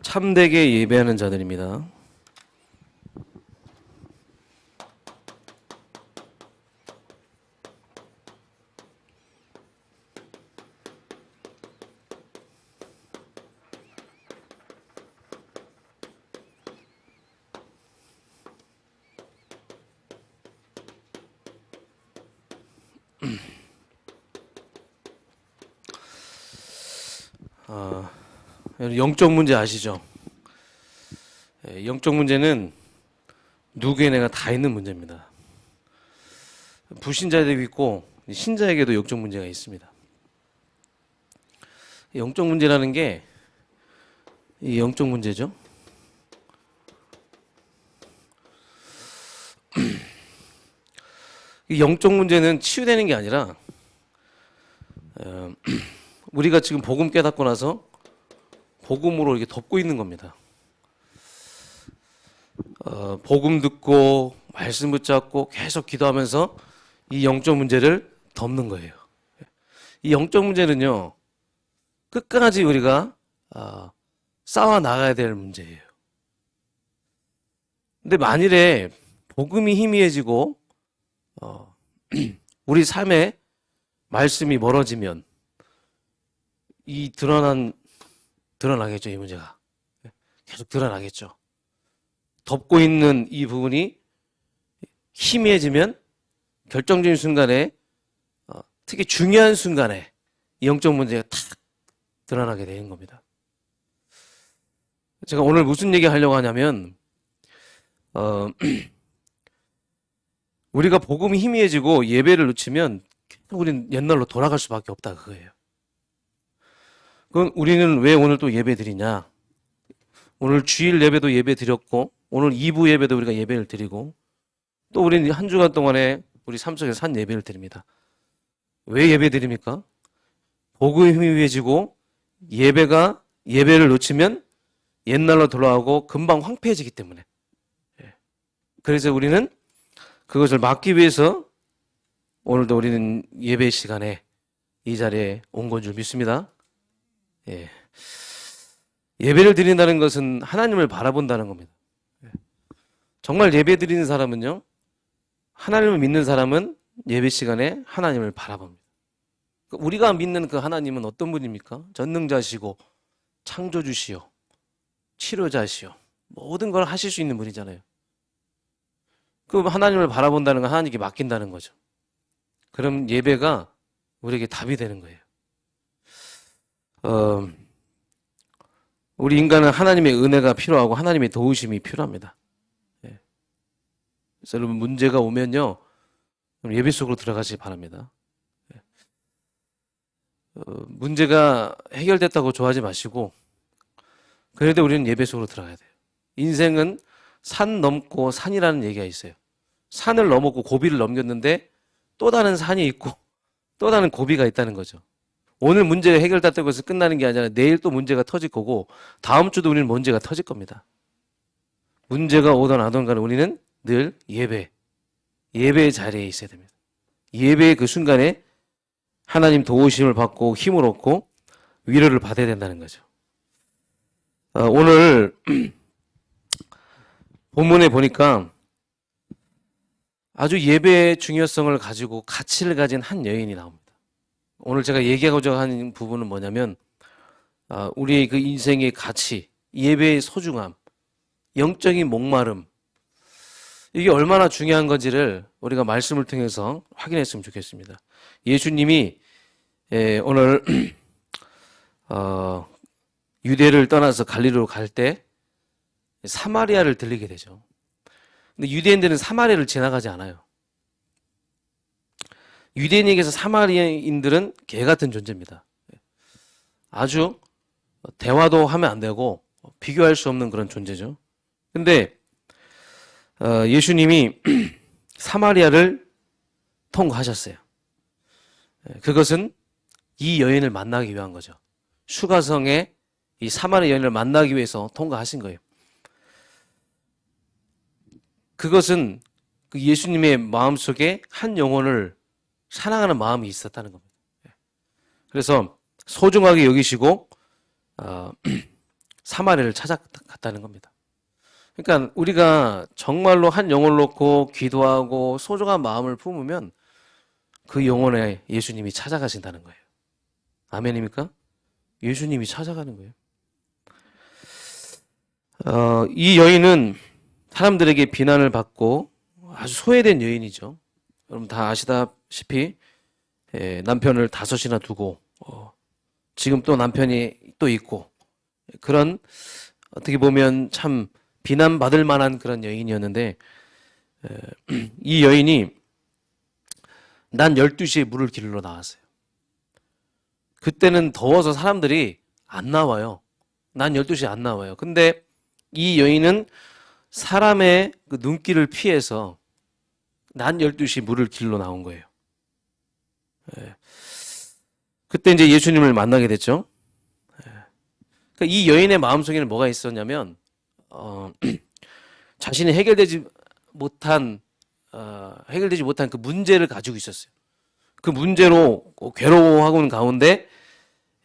참되게 예배하는 자들입니다. 영적 문제 아시죠? 영적 문제는 누구에게나 다 있는 문제입니다. 불신자에게도 있고 신자에게도 영적 문제가 있습니다. 영적 문제라는 게 이 영적 문제죠. 이 영적 문제는 치유되는 게 아니라 우리가 지금 복음 깨닫고 나서 복음으로 이렇게 덮고 있는 겁니다. 복음 듣고 말씀 붙잡고 계속 기도하면서 이 영적 문제를 덮는 거예요. 이 영적 문제는요, 끝까지 우리가 싸워 나가야 될 문제예요. 근데 만일에 복음이 희미해지고 우리 삶에 말씀이 멀어지면 이 드러나겠죠, 이 문제가. 계속 드러나겠죠. 덮고 있는 이 부분이 희미해지면 결정적인 순간에, 특히 중요한 순간에 이 영적 문제가 탁 드러나게 되는 겁니다. 제가 오늘 무슨 얘기 하려고 하냐면, 우리가 복음이 희미해지고 예배를 놓치면 우리는 옛날로 돌아갈 수밖에 없다, 그거예요. 그럼 우리는 왜 오늘 또 예배 드리냐? 오늘 주일 예배도 예배 드렸고, 오늘 2부 예배도 우리가 예배를 드리고, 또 우리는 한 주간 동안에 우리 삶 속에서 산 예배를 드립니다. 왜 예배 드립니까? 복음이 희미해지고 예배를 놓치면 옛날로 돌아가고 금방 황폐해지기 때문에. 그래서 우리는 그것을 막기 위해서 오늘도 우리는 예배 시간에 이 자리에 온 건 줄 믿습니다. 예배를 드린다는 것은 하나님을 바라본다는 겁니다. 정말 예배 드리는 사람은요, 하나님을 믿는 사람은 예배 시간에 하나님을 바라봅니다. 우리가 믿는 그 하나님은 어떤 분입니까? 전능자시고 창조주시요, 치료자시요, 모든 걸 하실 수 있는 분이잖아요. 그 하나님을 바라본다는 건 하나님께 맡긴다는 거죠. 그럼 예배가 우리에게 답이 되는 거예요. 우리 인간은 하나님의 은혜가 필요하고 하나님의 도우심이 필요합니다. 그래서 여러분, 문제가 오면요, 예배 속으로 들어가시기 바랍니다. 문제가 해결됐다고 좋아하지 마시고, 그래도 우리는 예배 속으로 들어가야 돼요. 인생은 산 넘고 산이라는 얘기가 있어요. 산을 넘었고 고비를 넘겼는데 또 다른 산이 있고 또 다른 고비가 있다는 거죠. 오늘 문제가 해결됐다고 해서 끝나는 게 아니라 내일 또 문제가 터질 거고 다음 주도 우리는 문제가 터질 겁니다. 문제가 오든 안 오든 간에 우리는 늘 예배의 자리에 있어야 됩니다. 예배의 그 순간에 하나님 도우심을 받고 힘을 얻고 위로를 받아야 된다는 거죠. 오늘 본문에 보니까 아주 예배의 중요성을 가지고 가치를 가진 한 여인이 나옵니다. 오늘 제가 얘기하고자 하는 부분은 뭐냐면, 우리의 그 인생의 가치, 예배의 소중함, 영적인 목마름, 이게 얼마나 중요한 건지를 우리가 말씀을 통해서 확인했으면 좋겠습니다. 예수님이 오늘 유대를 떠나서 갈릴리로 갈 때 사마리아를 들리게 되죠. 근데 유대인들은 사마리아를 지나가지 않아요. 유대인에게서 사마리아인들은 개 같은 존재입니다. 아주 대화도 하면 안 되고 비교할 수 없는 그런 존재죠. 근데 예수님이 사마리아를 통과하셨어요. 그것은 이 여인을 만나기 위한 거죠. 수가성에 이 사마리아 여인을 만나기 위해서 통과하신 거예요. 그것은 그 예수님의 마음속에 한 영혼을 사랑하는 마음이 있었다는 겁니다. 그래서 소중하게 여기시고 사마리아를 찾아갔다는 겁니다. 그러니까 우리가 정말로 한 영혼을 놓고 기도하고 소중한 마음을 품으면 그 영혼에 예수님이 찾아가신다는 거예요. 아멘입니까? 예수님이 찾아가는 거예요. 이 여인은 사람들에게 비난을 받고 아주 소외된 여인이죠. 여러분 다 아시다시피 남편을 5이나 두고 지금 또 남편이 또 있고 그런 어떻게 보면 참 비난받을 만한 그런 여인이었는데 이 여인이 난 12시에 물을 길러 나왔어요. 그때는 더워서 사람들이 안 나와요. 난 12시에 안 나와요. 근데 이 여인은 사람의 그 눈길을 피해서 난 12시 물을 길러 나온 거예요. 그때 이제 예수님을 만나게 됐죠. 그러니까 이 여인의 마음속에는 뭐가 있었냐면 자신이 해결되지 못한 그 문제를 가지고 있었어요. 그 문제로 괴로워하고는 가운데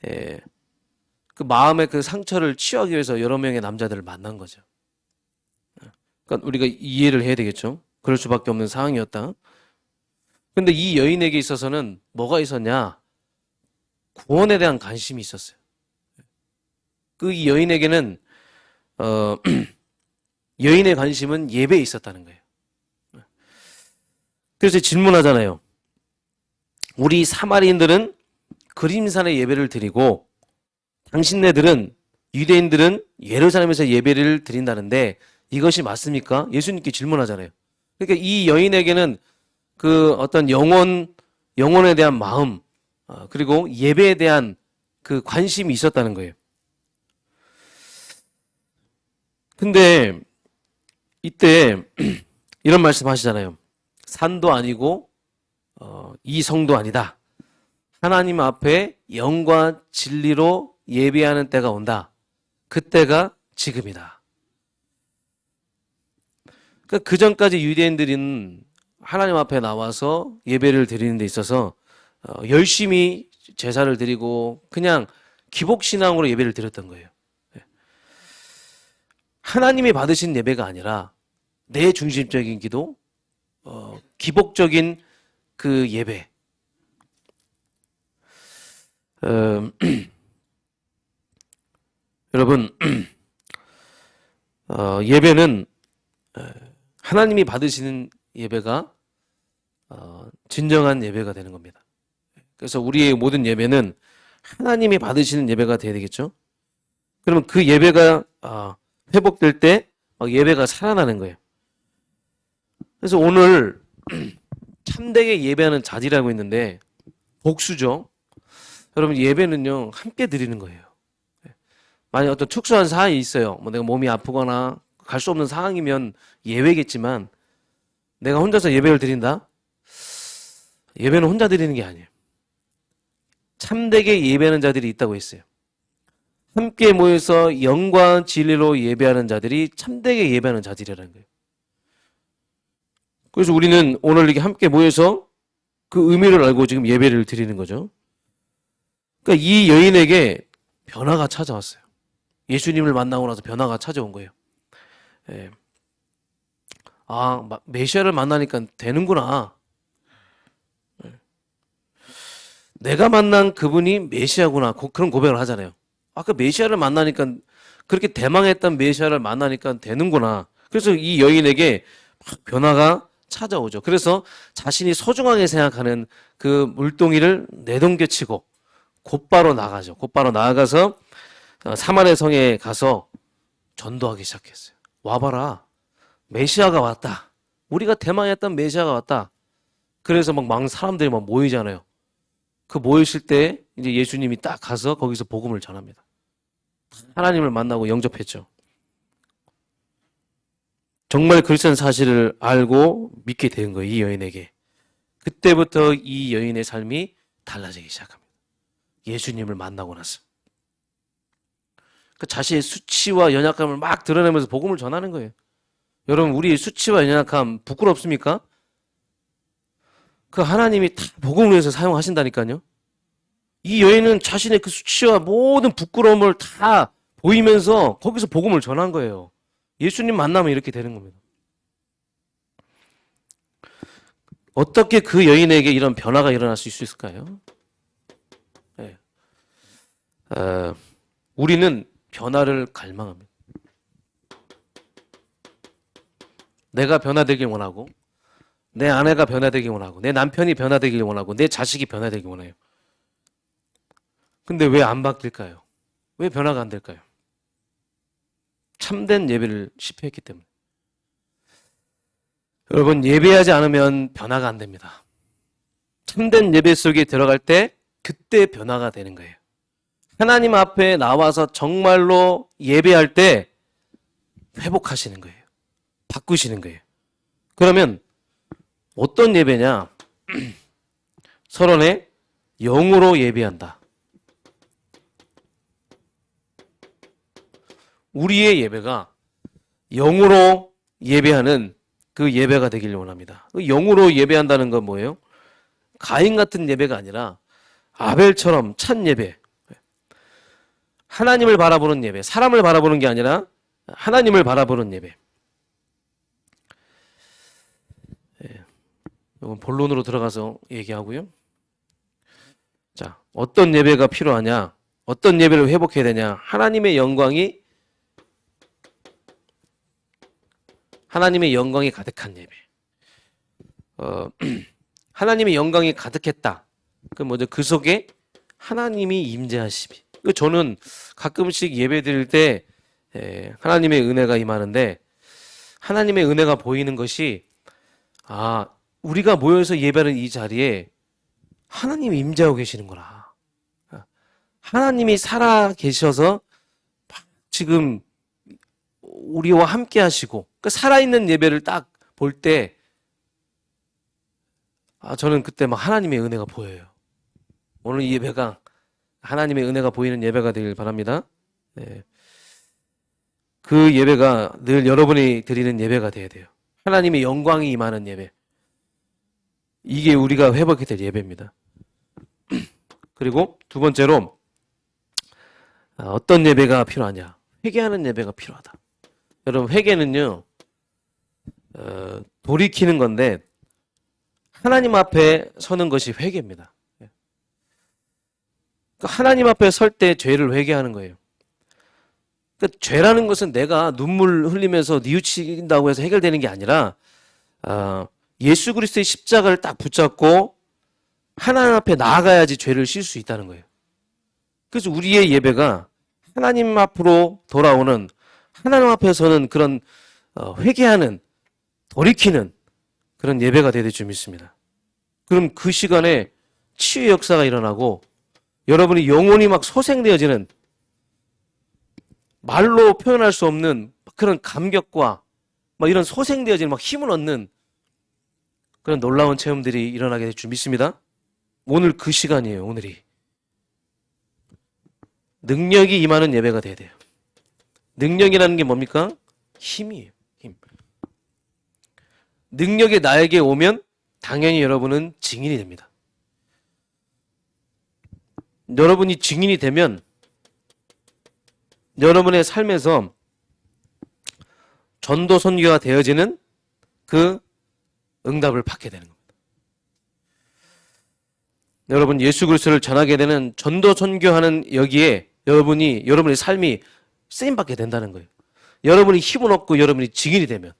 그 마음의 그 상처를 치유하기 위해서 여러 명의 남자들을 만난 거죠. 그러니까 우리가 이해를 해야 되겠죠. 그럴 수밖에 없는 상황이었다. 근데 이 여인에게 있어서는 뭐가 있었냐? 구원에 대한 관심이 있었어요. 그 이 여인에게는 여인의 관심은 예배에 있었다는 거예요. 그래서 질문하잖아요. 우리 사마리인들은 그림산에 예배를 드리고 당신네들은 유대인들은 예루살렘에서 예배를 드린다는데 이것이 맞습니까? 예수님께 질문하잖아요. 그러니까 이 여인에게는 그 어떤 영혼에 대한 마음 그리고 예배에 대한 그 관심이 있었다는 거예요. 근데 이때 이런 말씀 하시잖아요. 산도 아니고 이성도 아니다. 하나님 앞에 영과 진리로 예배하는 때가 온다. 그때가 지금이다. 그 전까지 유대인들은 하나님 앞에 나와서 예배를 드리는 데 있어서 열심히 제사를 드리고 그냥 기복신앙으로 예배를 드렸던 거예요. 하나님이 받으신 예배가 아니라 내 중심적인 기도, 기복적인 그 예배. 여러분, 예배는 하나님이 받으시는 예배가 진정한 예배가 되는 겁니다. 그래서 우리의 모든 예배는 하나님이 받으시는 예배가 돼야 되겠죠? 그러면 그 예배가 회복될 때 예배가 살아나는 거예요. 그래서 오늘 참되게 예배하는 자질이라고 있는데 복수죠. 여러분 예배는요 함께 드리는 거예요. 만약 어떤 특수한 사항이 있어요. 뭐 내가 몸이 아프거나 갈 수 없는 상황이면 예외겠지만 내가 혼자서 예배를 드린다? 예배는 혼자 드리는 게 아니에요. 참되게 예배하는 자들이 있다고 했어요. 함께 모여서 영과 진리로 예배하는 자들이 참되게 예배하는 자들이라는 거예요. 그래서 우리는 오늘 이렇게 함께 모여서 그 의미를 알고 지금 예배를 드리는 거죠. 그러니까 이 여인에게 변화가 찾아왔어요. 예수님을 만나고 나서 변화가 찾아온 거예요. 메시아를 만나니까 되는구나. 내가 만난 그분이 메시아구나. 그런 고백을 하잖아요. 아까 메시아를 만나니까 그렇게 대망했던 메시아를 만나니까 되는구나. 그래서 이 여인에게 막 변화가 찾아오죠. 그래서 자신이 소중하게 생각하는 그 물동이를 내동겨치고 곧바로 나가죠. 곧바로 나아가서 사마리아 성에 가서 전도하기 시작했어요. 와봐라. 메시아가 왔다. 우리가 대망했던 메시아가 왔다. 그래서 막 사람들이 막 모이잖아요. 그 모이실 때 이제 예수님이 딱 가서 거기서 복음을 전합니다. 하나님을 만나고 영접했죠. 정말 그리스도인 사실을 알고 믿게 된 거예요. 이 여인에게. 그때부터 이 여인의 삶이 달라지기 시작합니다. 예수님을 만나고 나서. 그 자신의 수치와 연약함을 막 드러내면서 복음을 전하는 거예요. 여러분 우리의 수치와 연약함 부끄럽습니까? 그 하나님이 다 복음을 위해서 사용하신다니까요. 이 여인은 자신의 그 수치와 모든 부끄러움을 다 보이면서 거기서 복음을 전한 거예요. 예수님 만나면 이렇게 되는 겁니다. 어떻게 그 여인에게 이런 변화가 일어날 수 있을까요? 네. 우리는 변화를 갈망합니다. 내가 변화되길 원하고, 내 아내가 변화되길 원하고, 내 남편이 변화되길 원하고, 내 자식이 변화되길 원해요. 근데 왜 안 바뀔까요? 왜 변화가 안 될까요? 참된 예배를 실패했기 때문에. 여러분, 예배하지 않으면 변화가 안 됩니다. 참된 예배 속에 들어갈 때 그때 변화가 되는 거예요. 하나님 앞에 나와서 정말로 예배할 때 회복하시는 거예요. 바꾸시는 거예요. 그러면 어떤 예배냐? 서론에 영으로 예배한다. 우리의 예배가 영으로 예배하는 그 예배가 되길 원합니다. 영으로 예배한다는 건 뭐예요? 가인 같은 예배가 아니라 아벨처럼 찬 예배. 하나님을 바라보는 예배. 사람을 바라보는 게 아니라 하나님을 바라보는 예배. 이건 본론으로 들어가서 얘기하고요. 자, 어떤 예배가 필요하냐? 어떤 예배를 회복해야 되냐? 하나님의 영광이 가득한 예배. 하나님의 영광이 가득했다. 그 뭐죠? 그 속에 하나님이 임재하심이. 저는 가끔씩 예배 드릴 때 하나님의 은혜가 임하는데 하나님의 은혜가 보이는 것이 우리가 모여서 예배하는 이 자리에 하나님이 임재하고 계시는구나. 하나님이 살아 계셔서 지금 우리와 함께 하시고 그 살아있는 예배를 딱 볼 때 저는 그때 막 하나님의 은혜가 보여요. 오늘 이 예배가 하나님의 은혜가 보이는 예배가 되길 바랍니다. 네. 그 예배가 늘 여러분이 드리는 예배가 돼야 돼요. 하나님의 영광이 임하는 예배. 이게 우리가 회복해야 될 예배입니다. 그리고 두 번째로 어떤 예배가 필요하냐? 회개하는 예배가 필요하다. 여러분, 회개는요 돌이키는 건데 하나님 앞에 서는 것이 회개입니다. 하나님 앞에 설 때 죄를 회개하는 거예요. 그러니까 죄라는 것은 내가 눈물 흘리면서 뉘우친다고 해서 해결되는 게 아니라 예수 그리스도의 십자가를 딱 붙잡고 하나님 앞에 나아가야지 죄를 쉴 수 있다는 거예요. 그래서 우리의 예배가 하나님 앞으로 돌아오는, 하나님 앞에 서는 그런 회개하는, 돌이키는 그런 예배가 되야 될 줄 믿습니다. 그럼 그 시간에 치유의 역사가 일어나고 여러분이 영혼이 막 소생되어지는, 말로 표현할 수 없는 그런 감격과 막 이런 소생되어지는 막 힘을 얻는 그런 놀라운 체험들이 일어나게 될 줄 믿습니다. 오늘 그 시간이에요. 오늘이. 능력이 임하는 예배가 돼야 돼요. 능력이라는 게 뭡니까? 힘이에요. 힘. 능력이 나에게 오면 당연히 여러분은 증인이 됩니다. 여러분이 증인이 되면 여러분의 삶에서 전도 선교가 되어지는 그 응답을 받게 되는 겁니다. 여러분, 예수 그리스도를 전하게 되는 전도 선교하는 여기에 여러분의 삶이 쓰임 받게 된다는 거예요. 여러분이 힘을 얻고 여러분이 증인이 되면.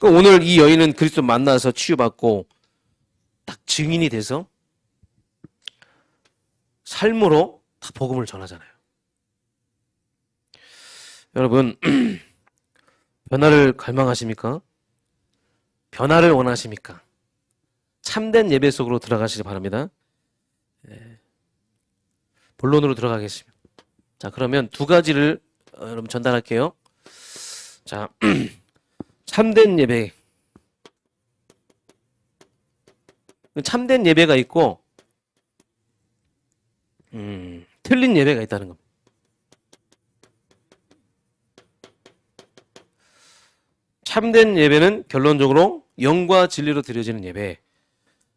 오늘 이 여인은 그리스도 만나서 치유받고 딱 증인이 돼서 삶으로 다 복음을 전하잖아요. 여러분, 변화를 갈망하십니까? 변화를 원하십니까? 참된 예배 속으로 들어가시기 바랍니다. 본론으로 들어가겠습니다. 자, 그러면 두 가지를 여러분 전달할게요. 자, 참된 예배. 참된 예배가 있고 틀린 예배가 있다는 겁니다. 참된 예배는 결론적으로 영과 진리로 드려지는 예배.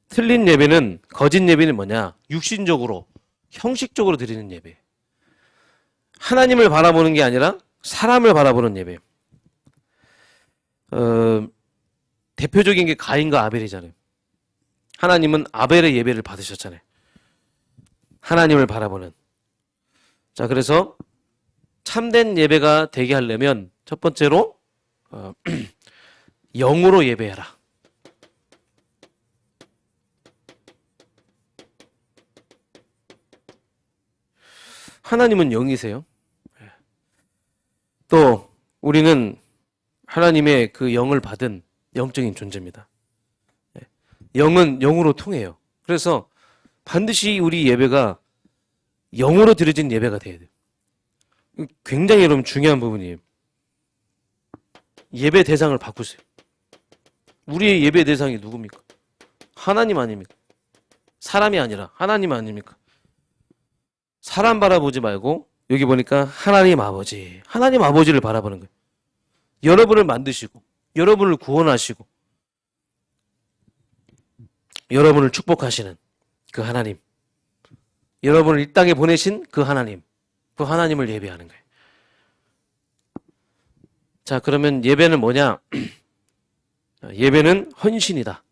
틀린 예배는, 거짓 예배는 뭐냐? 육신적으로 형식적으로 드리는 예배. 하나님을 바라보는 게 아니라 사람을 바라보는 예배. 대표적인 게 가인과 아벨이잖아요. 하나님은 아벨의 예배를 받으셨잖아요. 하나님을 바라보는. 자, 그래서 참된 예배가 되게 하려면 첫 번째로 영으로 예배해라. 하나님은 영이세요. 또 우리는 하나님의 그 영을 받은 영적인 존재입니다. 영은 영으로 통해요. 그래서 반드시 우리 예배가 영으로 드려진 예배가 돼야 돼요. 굉장히 여러분 중요한 부분이에요. 예배 대상을 바꾸세요. 우리의 예배 대상이 누굽니까? 하나님 아닙니까? 사람이 아니라 하나님 아닙니까? 사람 바라보지 말고 여기 보니까 하나님 아버지를 바라보는 거예요. 여러분을 만드시고 여러분을 구원하시고 여러분을 축복하시는 그 하나님, 여러분을 이 땅에 보내신 그 하나님을 예배하는 거예요. 자, 그러면 예배는 뭐냐? 예배는 헌신이다.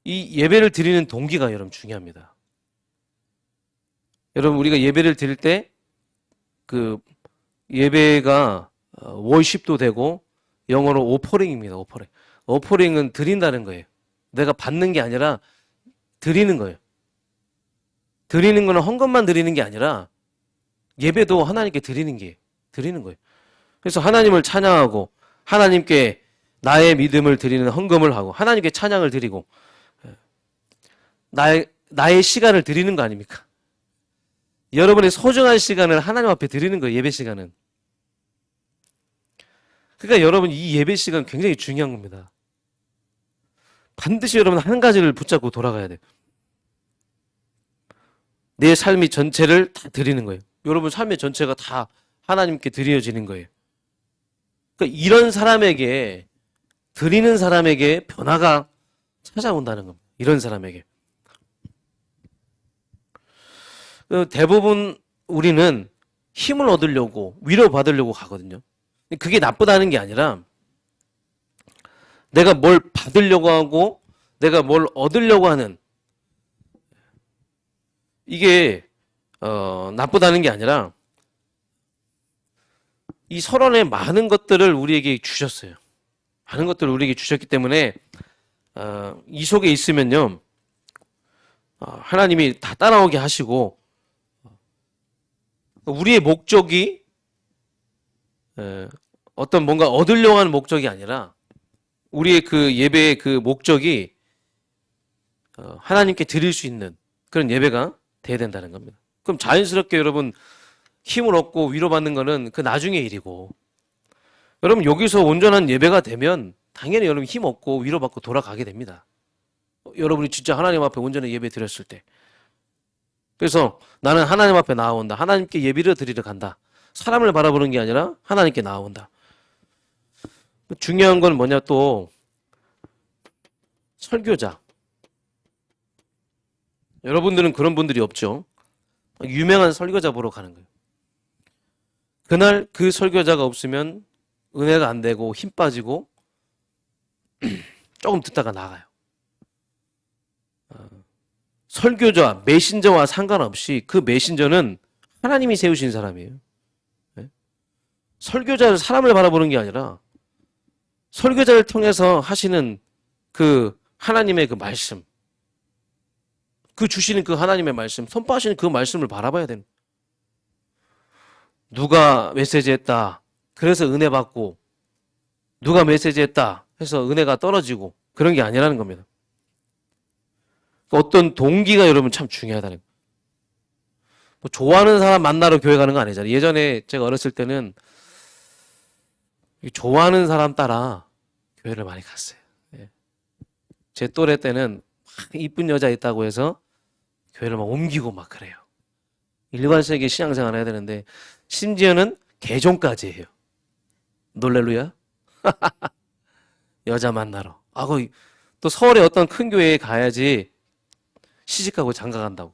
이 예배를 드리는 동기가 여러분 중요합니다. 여러분 우리가 예배를 드릴 때 그 예배가 월십도 되고 영어로 오퍼링입니다. 오퍼링. 오퍼링은 드린다는 거예요. 내가 받는 게 아니라 드리는 거예요. 드리는 거는 헌금만 드리는 게 아니라 예배도 하나님께 드리는 거예요. 그래서 하나님을 찬양하고 하나님께 나의 믿음을 드리는 헌금을 하고 하나님께 찬양을 드리고 나의 시간을 드리는 거 아닙니까? 여러분의 소중한 시간을 하나님 앞에 드리는 거예요. 예배 시간은. 그러니까 여러분 이 예배 시간 굉장히 중요한 겁니다. 반드시 여러분 한 가지를 붙잡고 돌아가야 돼요. 내 삶이 전체를 다 드리는 거예요. 여러분 삶의 전체가 다 하나님께 드려지는 거예요. 그러니까 이런 사람에게 드리는 사람에게 변화가 찾아온다는 겁니다. 이런 사람에게. 대부분 우리는 힘을 얻으려고 위로받으려고 가거든요. 그게 나쁘다는 게 아니라 내가 뭘 받으려고 하고 내가 뭘 얻으려고 하는 이게 나쁘다는 게 아니라 이 서론에 많은 것들을 우리에게 주셨어요. 많은 것들을 우리에게 주셨기 때문에 이 속에 있으면요 하나님이 다 따라오게 하시고 우리의 목적이 어떤 뭔가 얻으려고 하는 목적이 아니라 우리의 그 예배의 그 목적이 하나님께 드릴 수 있는 그런 예배가 돼야 된다는 겁니다. 그럼 자연스럽게 여러분 힘을 얻고 위로받는 거는 그 나중의 일이고 여러분 여기서 온전한 예배가 되면 당연히 여러분 힘 얻고 위로받고 돌아가게 됩니다. 여러분이 진짜 하나님 앞에 온전히 예배 드렸을 때. 그래서 나는 하나님 앞에 나아온다. 하나님께 예배를 드리러 간다. 사람을 바라보는 게 아니라 하나님께 나아온다. 중요한 건 뭐냐 또 설교자. 여러분들은 그런 분들이 없죠. 유명한 설교자 보러 가는 거예요. 그날 그 설교자가 없으면 은혜가 안 되고 힘 빠지고 조금 듣다가 나가요. 설교자, 메신저와 상관없이 그 메신저는 하나님이 세우신 사람이에요. 네? 설교자를 사람을 바라보는 게 아니라 설교자를 통해서 하시는 그 하나님의 그 말씀, 그 주시는 그 하나님의 말씀, 선포하시는 그 말씀을 바라봐야 되는. 누가 메시지했다. 그래서 은혜 받고 누가 메시지했다. 해서 은혜가 떨어지고 그런 게 아니라는 겁니다. 어떤 동기가 여러분 참 중요하다는 거예요. 뭐 좋아하는 사람 만나러 교회 가는 거 아니잖아요. 예전에 제가 어렸을 때는 좋아하는 사람 따라 교회를 많이 갔어요. 제 또래 때는 막 이쁜 여자 있다고 해서 교회를 막 옮기고 막 그래요. 일관성있게 신앙생활 해야 되는데 심지어는 개종까지 해요. 놀랄루야? 여자 만나러. 거기 또 서울의 어떤 큰 교회에 가야지 시집가고 장가간다고.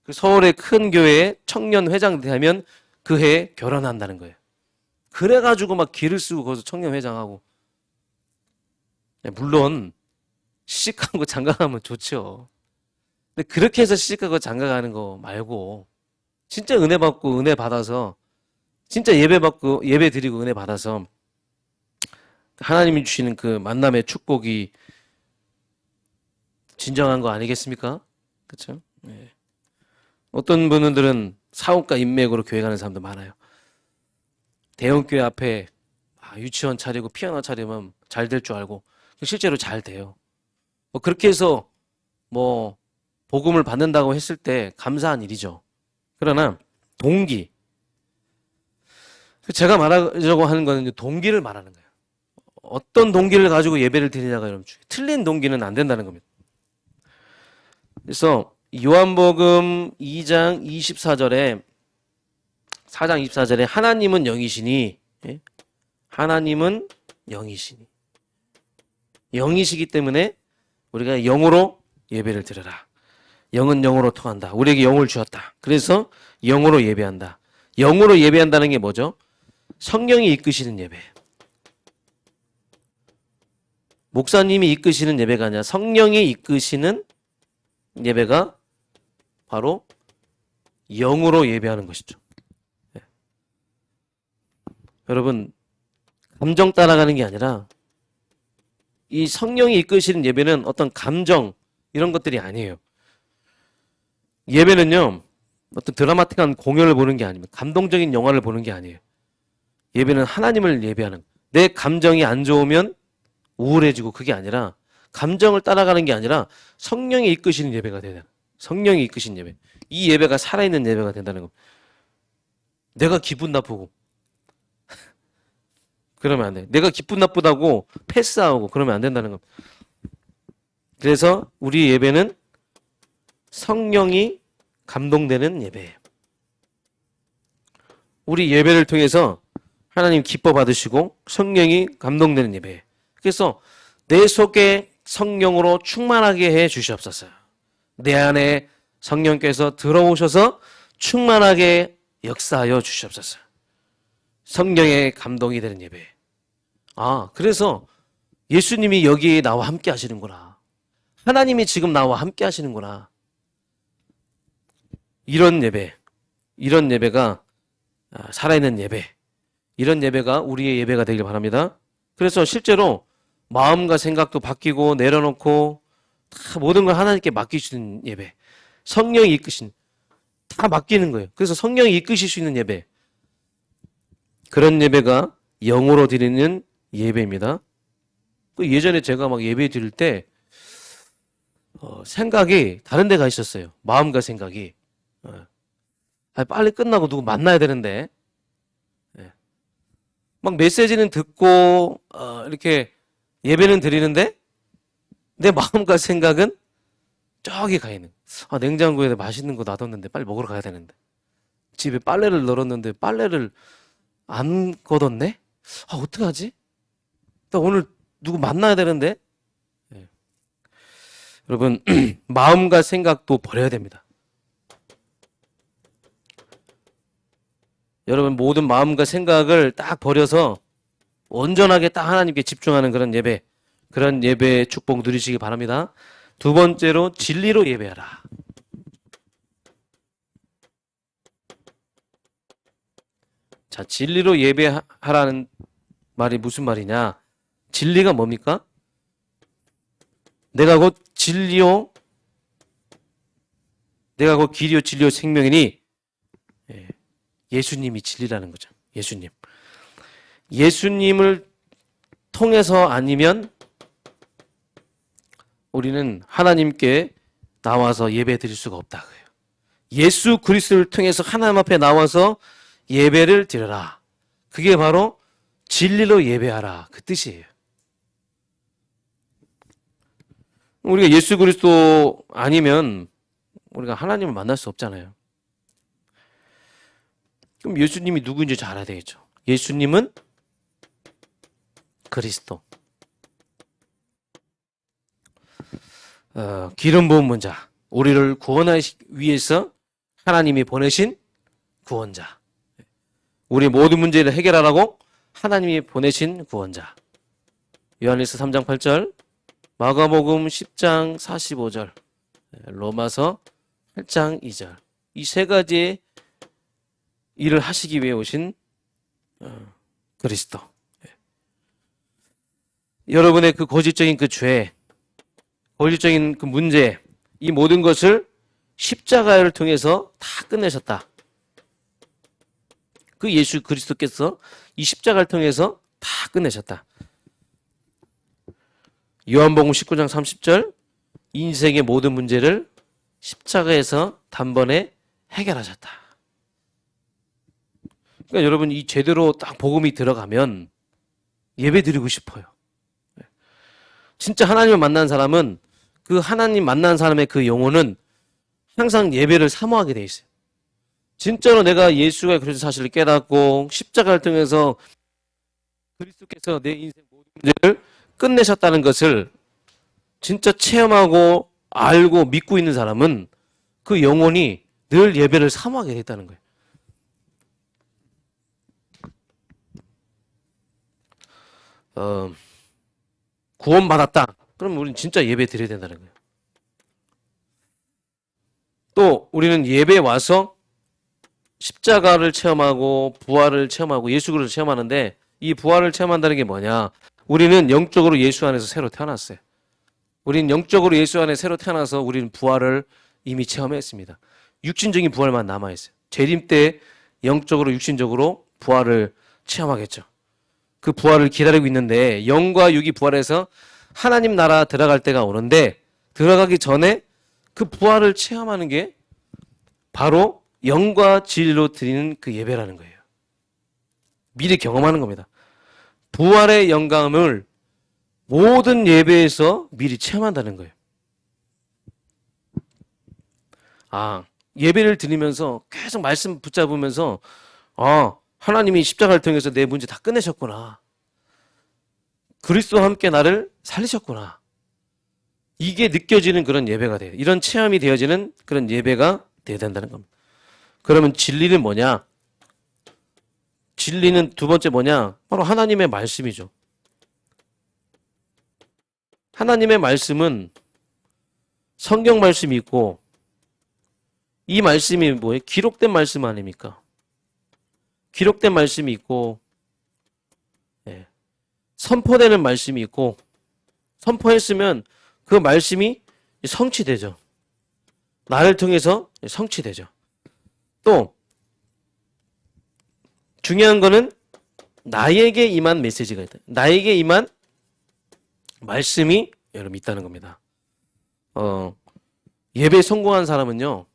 그 서울의 큰 교회에 청년 회장 되면 그 해에 결혼한다는 거예요. 그래가지고 막 기를 쓰고 거기서 청년 회장하고. 물론 시집가고 장가가면 좋죠. 근데 그렇게 해서 시집가고 장가가는 거 말고 진짜 은혜 받고 은혜 받아서 진짜 예배 받고 예배 드리고 은혜 받아서 하나님이 주시는 그 만남의 축복이 진정한 거 아니겠습니까? 그렇죠? 네. 어떤 분들은 사업가 인맥으로 교회 가는 사람도 많아요. 대형교회 앞에 유치원 차리고 피아노 차리면 잘 될 줄 알고 실제로 잘 돼요. 뭐 그렇게 해서 뭐 복음을 받는다고 했을 때 감사한 일이죠. 그러나 동기, 제가 말하려고 하는 거는 동기를 말하는 거예요. 어떤 동기를 가지고 예배를 드리냐가 여러분 틀린 동기는 안 된다는 겁니다. 그래서 요한복음 2장 24절에 4장 24절에 하나님은 영이시니, 예? 하나님은 영이시니, 영이시기 때문에 우리가 영으로 예배를 드려라. 영은 영으로 통한다. 우리에게 영을 주었다. 그래서 영으로 예배한다. 영으로 예배한다는 게 뭐죠? 성령이 이끄시는 예배. 목사님이 이끄시는 예배가 아니라 성령이 이끄시는 예배가 바로 영으로 예배하는 것이죠. 네. 여러분, 감정 따라가는 게 아니라 이 성령이 이끄시는 예배는 어떤 감정 이런 것들이 아니에요. 예배는요, 어떤 드라마틱한 공연을 보는 게 아닙니다. 감동적인 영화를 보는 게 아니에요. 예배는 하나님을 예배하는, 내 감정이 안 좋으면 우울해지고 그게 아니라 감정을 따라가는 게 아니라 성령이 이끄시는 예배가 되는, 성령이 이끄신 예배. 이 예배가 살아있는 예배가 된다는 겁니다. 내가 기분 나쁘고 그러면 안 돼. 내가 기분 나쁘다고 패스하고 그러면 안 된다는 겁니다. 그래서 우리 예배는 성령이 감동되는 예배예요. 우리 예배를 통해서 하나님 기뻐 받으시고 성령이 감동되는 예배예요. 그래서 내 속에 성령으로 충만하게 해 주시옵소서. 내 안에 성령께서 들어오셔서 충만하게 역사하여 주시옵소서. 성령의 감동이 되는 예배. 그래서 예수님이 여기 나와 함께 하시는구나. 하나님이 지금 나와 함께 하시는구나. 이런 예배, 이런 예배가 살아있는 예배, 이런 예배가 우리의 예배가 되길 바랍니다. 그래서 실제로 마음과 생각도 바뀌고 내려놓고 다 모든 걸 하나님께 맡기시는 예배, 성령이 이끄신, 다 맡기는 거예요. 그래서 성령이 이끄실 수 있는 예배, 그런 예배가 영으로 드리는 예배입니다. 예전에 제가 막 예배 드릴 때 생각이 다른 데 가 있었어요. 마음과 생각이. 빨리 끝나고 누구 만나야 되는데, 막 메시지는 듣고 이렇게 예배는 드리는데 내 마음과 생각은 저기 가 있는. 냉장고에 맛있는 거 놔뒀는데 빨리 먹으러 가야 되는데, 집에 빨래를 널었는데 빨래를 안 걷었네? 어떡하지? 나 오늘 누구 만나야 되는데? 여러분, 마음과 생각도 버려야 됩니다. 여러분, 모든 마음과 생각을 딱 버려서 온전하게 딱 하나님께 집중하는 그런 예배, 그런 예배의 축복 누리시기 바랍니다. 두 번째로 진리로 예배하라. 자, 진리로 예배하라는 말이 무슨 말이냐? 진리가 뭡니까? 내가 곧 진리요, 내가 곧 길이요 진리요 생명이니, 예수님이 진리라는 거죠. 예수님. 예수님을 통해서 아니면 우리는 하나님께 나와서 예배 드릴 수가 없다. 예수 그리스도를 통해서 하나님 앞에 나와서 예배를 드려라. 그게 바로 진리로 예배하라. 그 뜻이에요. 우리가 예수 그리스도 아니면 우리가 하나님을 만날 수 없잖아요. 그럼 예수님이 누구인지 잘 알아야 되겠죠. 예수님은 그리스도. 기름 부은 문자, 우리를 구원하기 위해서 하나님이 보내신 구원자, 우리 모든 문제를 해결하라고 하나님이 보내신 구원자. 요한일서 3장 8절, 마가복음 10장 45절, 로마서 8장 2절. 이 세 가지의 일을 하시기 위해 오신 그리스도. 여러분의 그 고질적인 그 죄, 고질적인 그 문제, 이 모든 것을 십자가를 통해서 다 끝내셨다. 그 예수 그리스도께서 이 십자가를 통해서 다 끝내셨다. 요한복음 19장 30절, 인생의 모든 문제를 십자가에서 단번에 해결하셨다. 그러니까 여러분, 이 제대로 딱 복음이 들어가면 예배 드리고 싶어요. 진짜 하나님을 만난 사람은 그 하나님 만난 사람의 그 영혼은 항상 예배를 사모하게 돼 있어요. 진짜로 내가 예수가 그리스도 사실을 깨닫고 십자가를 통해서 그리스도께서 내 인생 모든 문제를 끝내셨다는 것을 진짜 체험하고 알고 믿고 있는 사람은 그 영혼이 늘 예배를 사모하게 됐다는 거예요. 구원받았다. 그럼 우리는 진짜 예배 드려야 된다는 거예요. 또 우리는 예배에 와서 십자가를 체험하고 부활을 체험하고 예수 그리스도를 체험하는데, 이 부활을 체험한다는 게 뭐냐? 우리는 영적으로 예수 안에서 새로 태어났어요. 우리는 영적으로 예수 안에 새로 태어나서 우리는 부활을 이미 체험했습니다. 육신적인 부활만 남아있어요. 재림 때 영적으로 육신적으로 부활을 체험하겠죠. 그 부활을 기다리고 있는데, 영과 육이 부활해서 하나님 나라 들어갈 때가 오는데, 들어가기 전에 그 부활을 체험하는 게 바로 영과 진리로 드리는 그 예배라는 거예요. 미리 경험하는 겁니다. 부활의 영감을 모든 예배에서 미리 체험한다는 거예요. 예배를 드리면서 계속 말씀 붙잡으면서 하나님이 십자가를 통해서 내 문제 다 끝내셨구나. 그리스도와 함께 나를 살리셨구나. 이게 느껴지는 그런 예배가 돼요. 이런 체험이 되어지는 그런 예배가 되어야 된다는 겁니다. 그러면 진리는 뭐냐? 진리는 두 번째 뭐냐? 바로 하나님의 말씀이죠. 하나님의 말씀은 성경 말씀이 있고, 이 말씀이 뭐예요? 기록된 말씀 아닙니까? 기록된 말씀이 있고, 선포되는 말씀이 있고, 선포했으면 그 말씀이 성취되죠. 나를 통해서 성취되죠. 또 중요한 거는 나에게 임한 메시지가 있다. 나에게 임한 말씀이 여러분 있다는 겁니다. 예배 성공한 사람은요,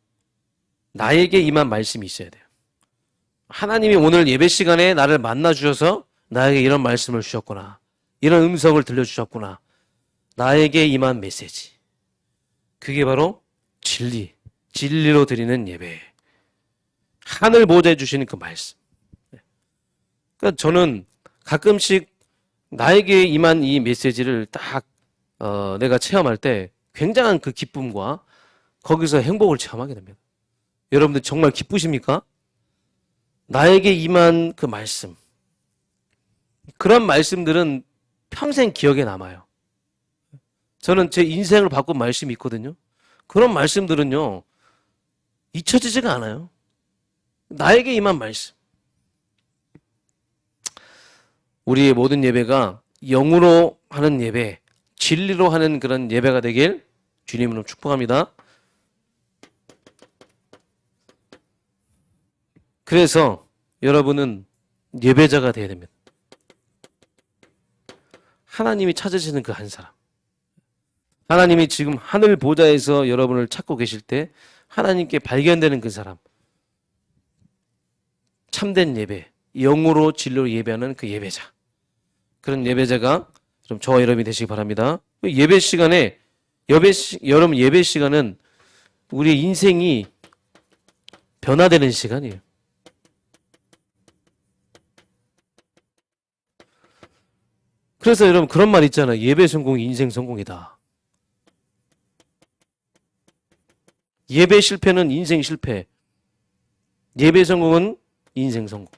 나에게 임한 말씀이 있어야 돼요. 하나님이 오늘 예배 시간에 나를 만나 주셔서 나에게 이런 말씀을 주셨구나. 이런 음성을 들려주셨구나. 나에게 임한 메시지. 그게 바로 진리로 드리는 예배. 하늘 보좌에 주시는 그 말씀. 그러니까 저는 가끔씩 나에게 임한 이 메시지를 딱 내가 체험할 때 굉장한 그 기쁨과 거기서 행복을 체험하게 됩니다. 여러분들 정말 기쁘십니까? 나에게 임한 그 말씀. 그런 말씀들은 평생 기억에 남아요. 저는 제 인생을 바꾼 말씀이 있거든요. 그런 말씀들은요, 잊혀지지가 않아요. 나에게 임한 말씀. 우리의 모든 예배가 영으로 하는 예배, 진리로 하는 그런 예배가 되길 주님으로 축복합니다. 그래서 여러분은 예배자가 되어야 됩니다. 하나님이 찾으시는 그 한 사람. 하나님이 지금 하늘 보좌에서 여러분을 찾고 계실 때 하나님께 발견되는 그 사람. 참된 예배, 영으로 진리로 예배하는 그 예배자. 그런 예배자가 좀 저와 여러분이 되시기 바랍니다. 예배 시간에, 여러분 예배 시간은 우리의 인생이 변화되는 시간이에요. 그래서 여러분 그런 말 있잖아요. 예배 성공이 인생 성공이다. 예배 실패는 인생 실패. 예배 성공은 인생 성공.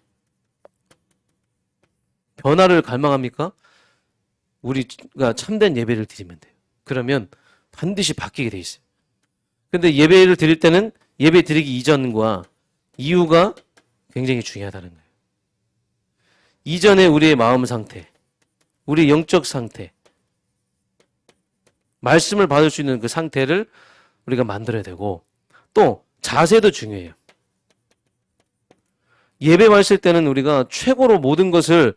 변화를 갈망합니까? 우리가 참된 예배를 드리면 돼요. 그러면 반드시 바뀌게 돼 있어요. 근데 예배를 드릴 때는 예배 드리기 이전과 이후가 굉장히 중요하다는 거예요. 이전에 우리의 마음 상태, 우리의 영적 상태, 말씀을 받을 수 있는 그 상태를 우리가 만들어야 되고, 또 자세도 중요해요. 예배 마실 때는 우리가 최고로 모든 것을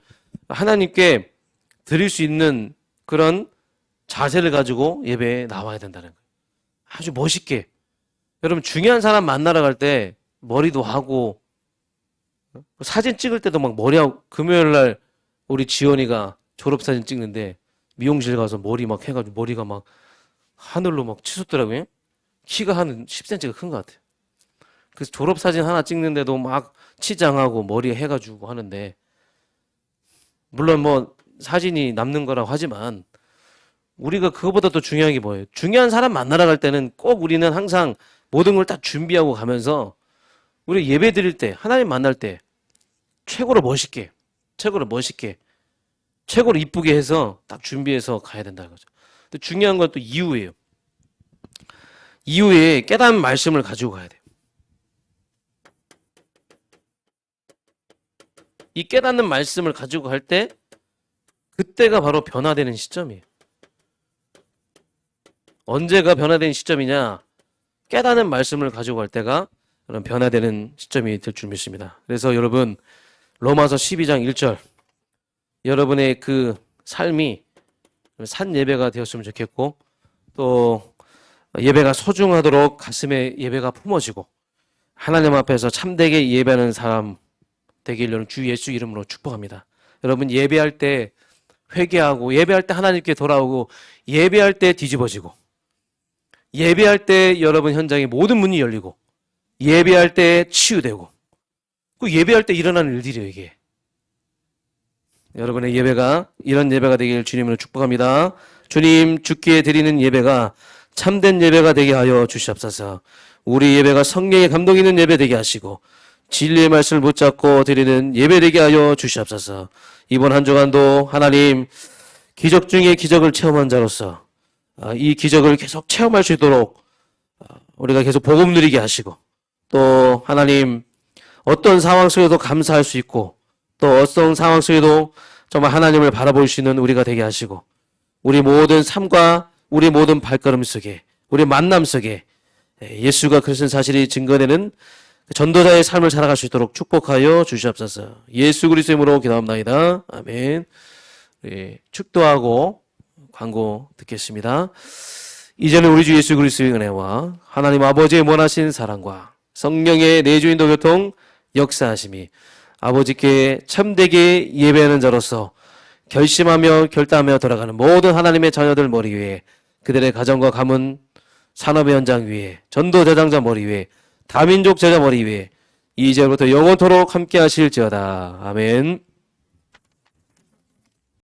하나님께 드릴 수 있는 그런 자세를 가지고 예배에 나와야 된다는 거예요. 아주 멋있게. 여러분, 중요한 사람 만나러 갈 때 머리도 하고, 사진 찍을 때도 막 머리하고, 금요일 날 우리 지원이가 졸업사진 찍는데 미용실 가서 머리 막 해가지고 머리가 막 하늘로 막 치솟더라고요. 키가 한 10cm가 큰 것 같아요. 그래서 졸업사진 하나 찍는데도 막 치장하고 머리 해가지고 하는데, 물론 뭐 사진이 남는 거라고 하지만 우리가 그거보다 더 중요한 게 뭐예요? 중요한 사람 만나러 갈 때는 꼭 우리는 항상 모든 걸 다 준비하고 가면서 우리 예배 드릴 때, 하나님 만날 때 최고로 멋있게, 최고로 이쁘게 해서 딱 준비해서 가야 된다는 거죠. 근데 중요한 건 또 이후예요. 이후에 깨달은 말씀을 가지고 가야 돼요. 이 깨닫는 말씀을 가지고 갈 때 그때가 바로 변화되는 시점이에요. 언제가 변화되는 시점이냐? 깨닫는 말씀을 가지고 갈 때가 그런 변화되는 시점이 될 줄 믿습니다. 그래서 여러분, 로마서 12장 1절, 여러분의 그 삶이 산 예배가 되었으면 좋겠고, 또 예배가 소중하도록 가슴에 예배가 품어지고 하나님 앞에서 참되게 예배하는 사람 되기를 주 예수 이름으로 축복합니다. 여러분, 예배할 때 회개하고, 예배할 때 하나님께 돌아오고, 예배할 때 뒤집어지고, 예배할 때 여러분 현장에 모든 문이 열리고, 예배할 때 치유되고, 그 예배할 때 일어나는 일들이에요, 이게. 여러분의 예배가 이런 예배가 되길 주님으로 축복합니다. 주님, 주께 드리는 예배가 참된 예배가 되게 하여 주시옵소서. 우리 예배가 성령의 감동 있는 예배 되게 하시고 진리의 말씀을 붙잡고 드리는 예배 되게 하여 주시옵소서. 이번 한 주간도 하나님, 기적 중에 기적을 체험한 자로서 이 기적을 계속 체험할 수 있도록 우리가 계속 복음 누리게 하시고, 또 하나님, 어떤 상황 속에도 감사할 수 있고, 또 어떤 상황 속에도 정말 하나님을 바라볼 수 있는 우리가 되게 하시고, 우리 모든 삶과 우리 모든 발걸음 속에, 우리 만남 속에 예수가 그리스도인 사실이 증거되는 전도자의 삶을 살아갈 수 있도록 축복하여 주시옵소서. 예수 그리스도의 이름으로 기도합나이다. 아멘. 축도하고 광고 듣겠습니다. 이제는 우리 주 예수 그리스도의 은혜와 하나님 아버지의 원하신 사랑과 성령의 내주인도 교통 역사하심이 아버지께 참되게 예배하는 자로서 결심하며 결단하며 돌아가는 모든 하나님의 자녀들 머리 위에, 그들의 가정과 가문, 산업의 현장 위에, 전도 대장자 머리 위에, 다민족 제자 머리 위에 이제부터 영원토록 함께 하실지어다. 아멘.